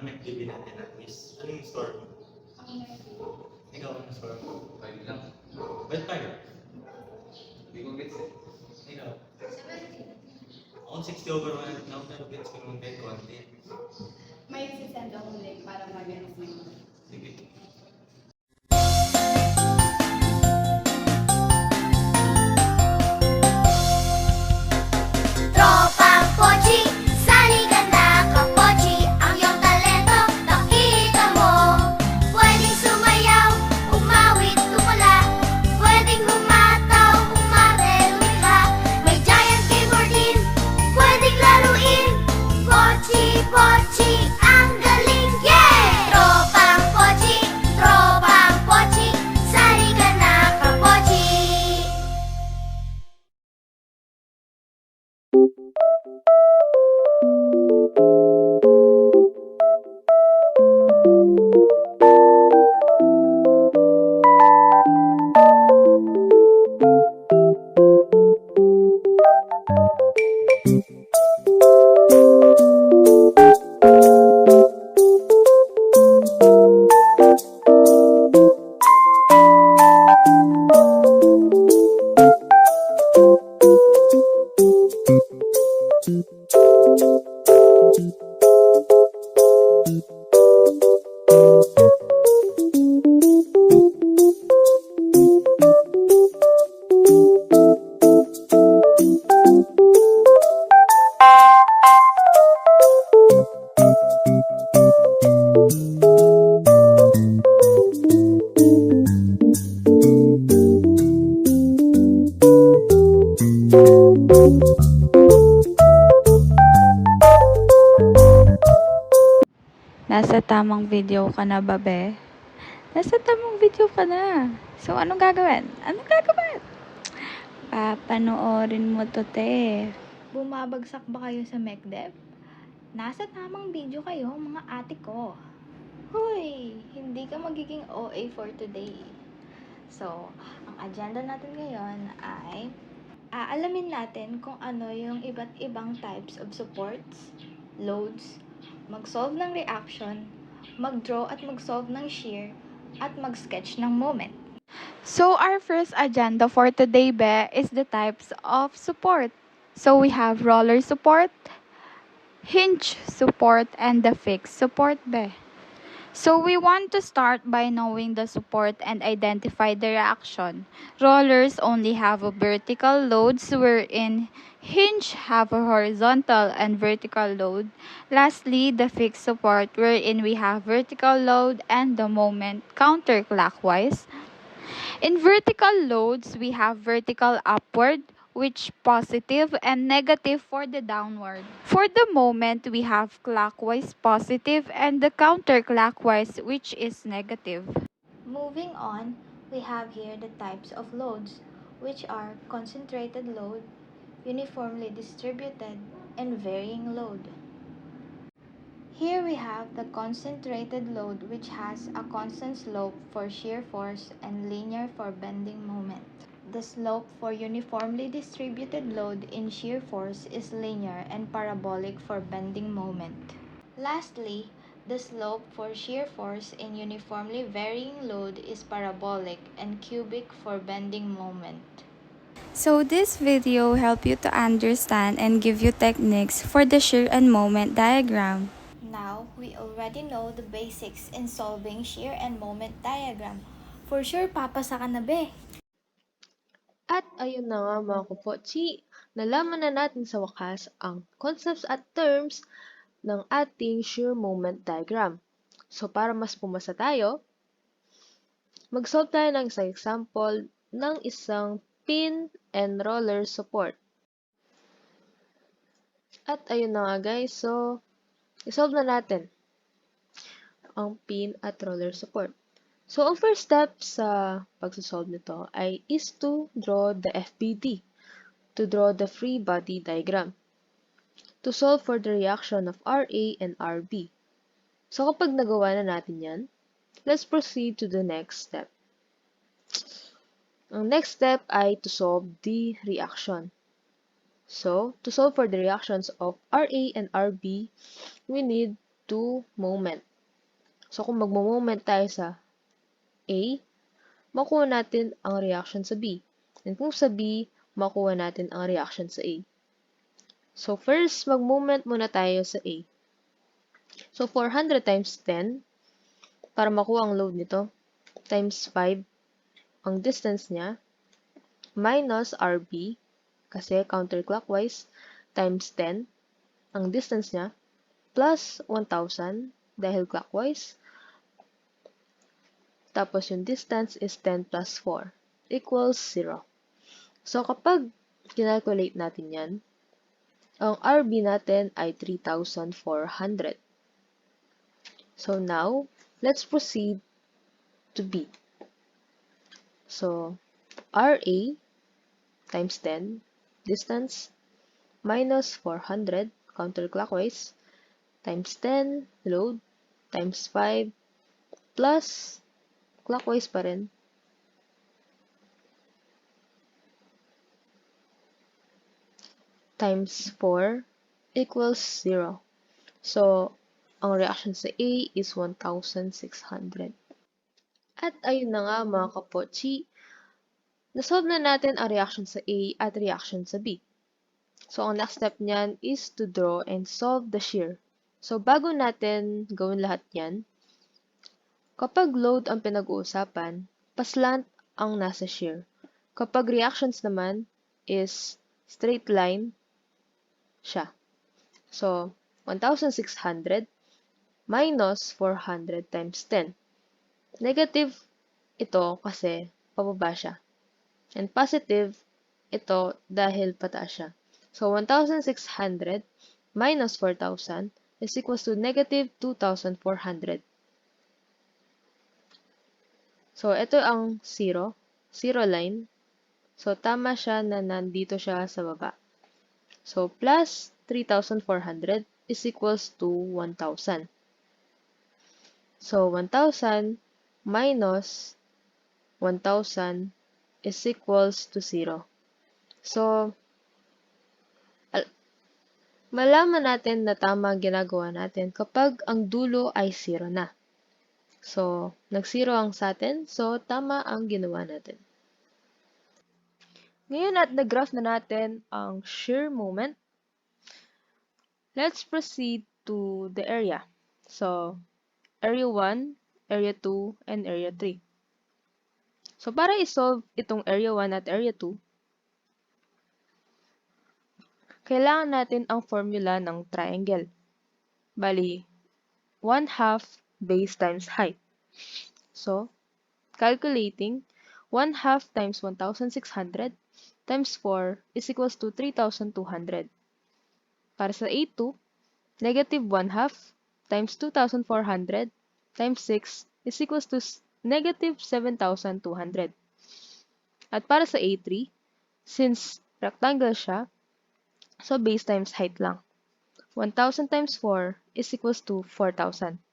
McDB natin is, ano yung score mo? Ikaw, ano score mo? 5 lang. Ba't tayo? Hindi ko gets eh. Ikaw? Ako 60 over 100 lang, pero gets ko naman kahit konti. May sisend akong link para mag-gets mo. Sige. Tropang Pochi, sali ka na kapochi. Ang iyong talento, nakita mo. Pwedeng sumayaw, umawit, tumula. Pwedeng humataw, umarte, lumikha. May giant keyboard din, pwedeng laruin. Pochi, Pochi, ang galing, yeah! Tropang Pochi, sali ka na kapochi. Nasa tamang video ka na ba, be? Nasa tamang video ka na. So, anong gagawin? Anong gagawin? Papanoorin mo to, te. Bumabagsak ba kayo sa MecDev? Nasa tamang video kayo, mga ate ko. Hoy, hindi ka magiging OA for today. So, ang agenda natin ngayon ay aalamin natin kung ano yung iba't ibang types of supports, loads, mag-solve ng reaction, mag-draw at mag-solve ng shear, at mag-sketch ng moment. So, our first agenda for today, be, is the types of support. So, we have roller support, hinge support, and the fixed support, be. So, we want to start by knowing the support and identify the reaction. Rollers only have a vertical loads wherein hinge have a horizontal and vertical load. Lastly, the fixed support wherein we have vertical load and the moment counterclockwise. In vertical loads, we have vertical upward, which positive, and negative for the downward. For the moment, we have clockwise positive and the counterclockwise, which is negative. Moving on, we have here the types of loads, which are concentrated load, uniformly distributed, and varying load. Here we have the concentrated load, which has a constant slope for shear force and linear for bending moment. The slope for uniformly distributed load in shear force is linear and parabolic for bending moment. Lastly, the slope for shear force in uniformly varying load is parabolic and cubic for bending moment. So this video help you to understand and give you techniques for the shear and moment diagram. Now, we already know the basics in solving shear and moment diagram. For sure, papasa ka na, be. At ayun na nga mga kupochi, nalaman na natin sa wakas ang concepts at terms ng ating shear moment diagram. So para mas pumasa tayo, mag-solve tayo ng isang example ng isang pin and roller support. At ayun na nga guys, so isolve na natin ang pin at roller support. So, ang first step sa pagsasolve nito is to draw the FBD, to draw the free body diagram, to solve for the reaction of RA and RB. So, kapag nagawa na natin yan, let's proceed to the next step. Ang next step ay to solve the reaction. So, to solve for the reactions of RA and RB, we need to moment. So, kung magmo-moment tayo sa A, makuha natin ang reaction sa B. And kung sa B, makuha natin ang reaction sa A. So, first, mag-moment muna tayo sa A. So, 400 times 10, para makuha ang load nito, times 5, ang distance niya, minus RB, kasi counterclockwise, times 10, ang distance niya, plus 1,000, dahil clockwise, tapos yung distance is 10 plus 4, equals 0. So, kapag kinalculate natin yan, ang RB natin ay 3,400. So, now, let's proceed to B. So, RA times 10, distance, minus 400, counterclockwise, times 10, load, times 5, plus, clockwise pa rin, times 4, equals 0. So, ang reaction sa A is 1,600. At ayun na nga mga kapochi, nasolve na natin ang reaction sa A at reaction sa B. So, ang next step niyan is to draw and solve the shear. So, bago natin gawin lahat yan, kapag load ang pinag-uusapan, paslant ang nasa shear. Kapag reactions naman is straight line siya. So, 1,600 minus 400 times 10. Negative ito kasi pababa siya. And positive ito dahil pataas siya. So, 1,600 minus 4,000 is equals to negative 2,400. So, ito ang 0. 0 line. So, tama siya na nandito siya sa baba. So, plus 3,400 is equals to 1,000. So, 1,000 minus 1,000 is equals to 0. So, malaman natin na tama ang ginagawa natin kapag ang dulo ay 0 na. So, nag-0 ang sa atin, so tama ang ginawa natin. Ngayon at nag-graph na natin ang shear moment, let's proceed to the area. So, area 1, area 2, and area 3. So, para i-solve itong area 1 at area 2, kailangan natin ang formula ng triangle. Bali, 1/2 base times height. So, calculating, 1/2 times 1,600 times 4 is equals to 3,200. Para sa A2, negative 1/2 times 2,400 times 6 is equals to negative 7,200. At para sa A3, since rectangle siya, so base times height lang. 1,000 times 4 is equals to 4,000.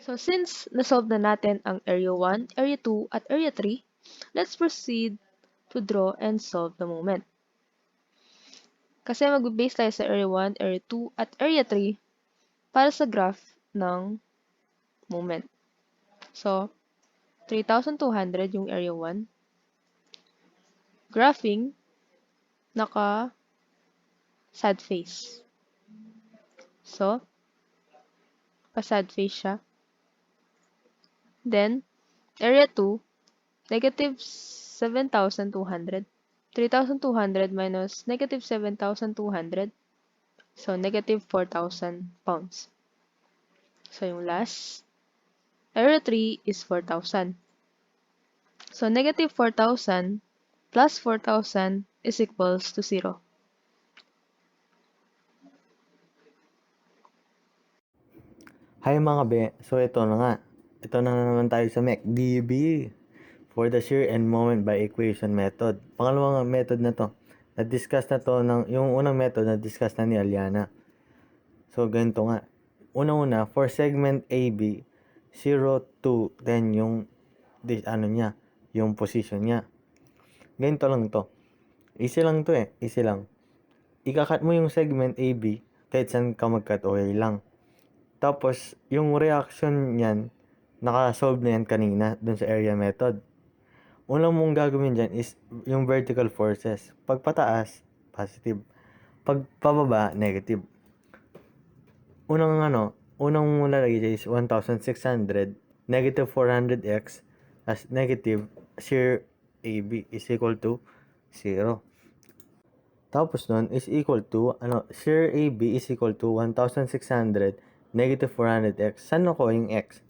So since nasolve na natin ang area 1, area 2, at area 3, let's proceed to draw and solve the moment. Kasi mag-base tayo sa area 1, area 2, at area 3 para sa graph ng moment. So, 3,200 yung area 1. Graphing, naka sad face. So, pa-sad face siya. Then, area 2, negative 7,200. 3,200 minus negative 7,200. So, negative 4,000 pounds. So, yung last, area 3 is 4,000. So, negative 4,000 plus 4,000 is equals to 0. Hi mga be, so ito na nga. Ito na naman tayo sa MEC DB for the shear and moment by equation method. Pangalawang method na to. Na-discuss na to yung unang method na-discuss na ni Aliana. So ganito nga. Una-una, for segment AB, 0, 2, then yung yung position niya. Ganito lang to. Easy lang to easy lang. Ikakat mo yung segment AB kahit saan ka mag-cut okay lang. Tapos, yung reaction niyan, naka-solve na yan kanina dun sa area method. Unang mong gagawin dyan is yung vertical forces. Pag pataas, positive. Pag pababa, negative. Unang mong lalagay dyan is 1,600, negative 400x as negative shear AB is equal to 0. Tapos nun is equal to, shear AB is equal to 1,600, negative 400x. Saan ako yung x?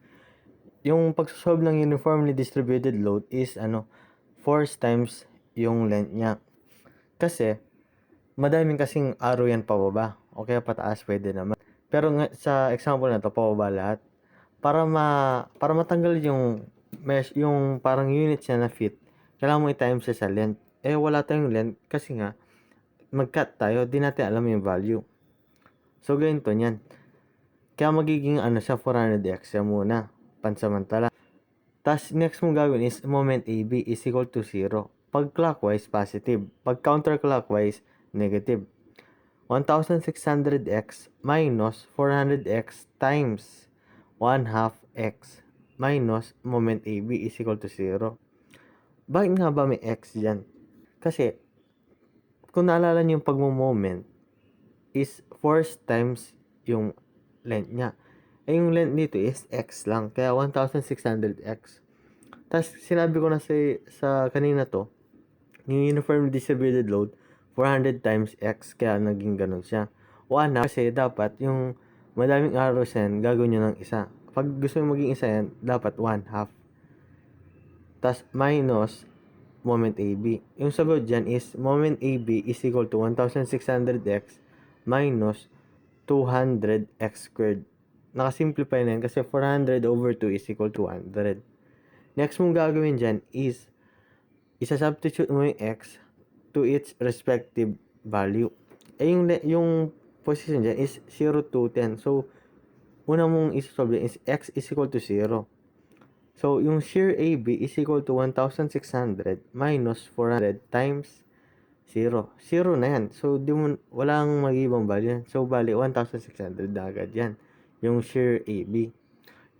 Yung pagsosolve ng uniformly distributed load is force times yung length niya. Kasi madaming kasing arrow yan pababa o kaya pataas pwede naman. Pero sa example na to pababa lahat para matanggal yung yung parang units niya na feet. Kailangan mo i-times sa length. Wala tayong length kasi nga mag-cut tayo, di natin alam yung value. So ganito niyan. Kaya magiging siya 400x siya muna pansamantala. Tapos, next mong gagawin is moment AB is equal to 0. Pag clockwise, positive. Pag counterclockwise, negative. 1,600x minus 400x times 1/2x minus moment AB is equal to 0. Bakit nga ba may x dyan? Kasi, kung naalala niyo yung pagmo-moment is force times yung length niya. Yung length dito is x lang. Kaya 1,600x. Tapos, sinabi ko na sa kanina to, yung uniform distributed load, 400 times x. Kaya naging ganun siya. 1/2 kasi dapat yung madaming arrows yan, gagawin nyo ng isa. Pag gusto nyo maging isa yan, dapat 1/2. Tapos, minus moment AB. Yung sagot dyan is moment AB is equal to 1,600x minus 200x squared. Nakasimplify na yan kasi 400 over 2 is equal to 100. Next mong gagawin dyan is isa-substitute mo yung x to its respective value. Yung position dyan is 0 to 10. So, una mong isa-solve is x is equal to 0. So, yung shear AB is equal to 1,600 minus 400 times 0. 0 na yan. So, walang mag-ibang value yan. So, bali, 1,600 na agad yan. Yung shear AB.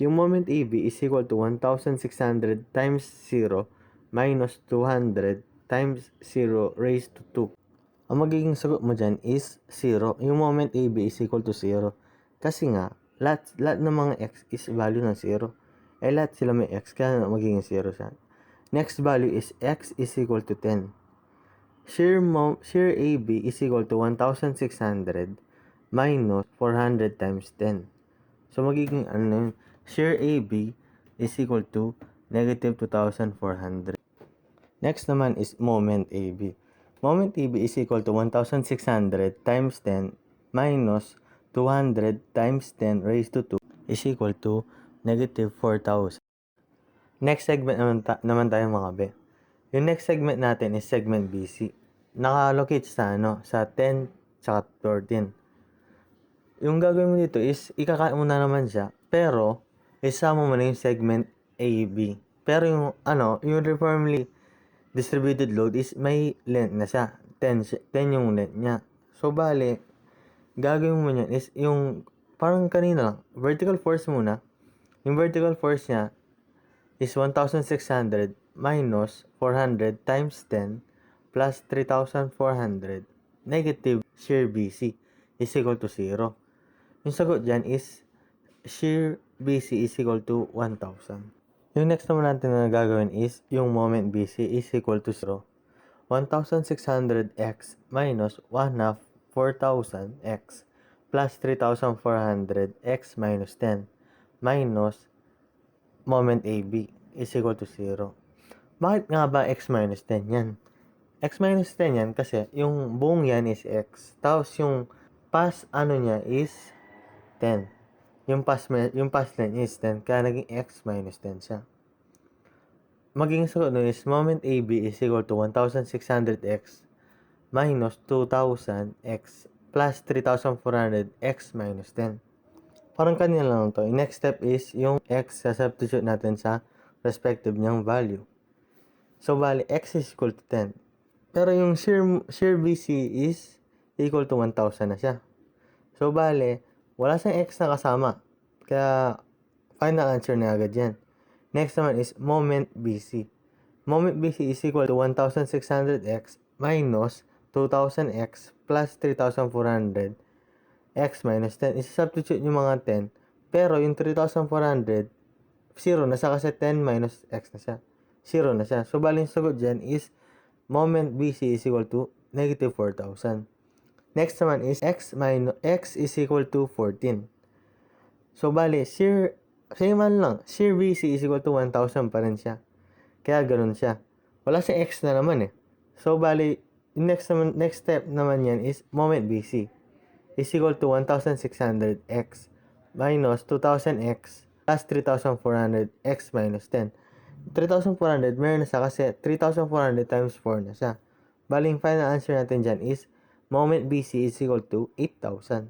Yung moment AB is equal to 1,600 times 0 minus 200 times 0 raised to 2. Ang magiging sagot mo dyan is 0. Yung moment AB is equal to 0. Kasi nga, lahat ng mga x is value ng 0. Lahat sila may x, kaya magiging 0 siya. Next value is x is equal to 10. Shear AB is equal to 1,600 minus 400 times 10. So, magiging shear AB is equal to negative 2,400. Next naman is moment AB. Moment AB is equal to 1,600 times 10 minus 200 times 10 raised to 2 is equal to negative 4,000. Next segment naman tayo mga be. Yung next segment natin is segment BC. Naka-locate sa 10 tsaka 13. Yung gagawin mo dito is ikakain mo na naman siya, pero isama mo na yung segment AB. Pero yung uniformly distributed load is may length na siya. 10 yung length niya. So, bali, gagawin mo niyan is yung parang kanina lang, vertical force muna. Yung vertical force niya is 1,600 minus 400 times 10 plus 3,400 negative shear BC is equal to 0. Yung sagot dyan is shear BC is equal to 1,000. Yung next naman natin na gagawin is yung moment BC is equal to 0. 1,600x minus 1/2 4,000x plus 3,400x minus 10 minus moment AB is equal to 0. Bakit nga ba x minus 10 yan? X minus 10 yan kasi yung buong yan is x. Tapos yung pass niya is 10. Yung pass length is 10. Kaya naging x minus 10 siya. Magiging sagot nun is moment AB is equal to 1,600x minus 2,000x plus 3,400x minus 10. Parang kanina lang to. Yung next step is yung x sa-substitute natin sa respective niyang value. So, bali, x is equal to 10. Pero yung shear BC is equal to 1,000 na siya. So, bale, wala siyang x na kasama. Kaya, final answer na agad yan. Next naman is moment BC. Moment BC is equal to 1,600x minus 2,000x plus 3,400 x minus 10. Isa-substitute yung mga 10. Pero yung 3,400, 0 na siya kasi 10 minus x na siya. 0 na siya. So, bali yung sagot dyan is moment BC is equal to negative 4,000. Next naman is x is equal to 14. So, bali, same man lang. Shear BC is equal to 1,000 pa rin siya. Kaya ganun siya. Wala siyang x na naman eh. So, bali, yung next step naman yan is moment BC is equal to 1,600x minus 2,000x plus 3,400x minus 10. 3,400 meron na siya kasi 3,400 times 4 na siya. Bali, yung final answer natin dyan is moment BC is equal to 8,000.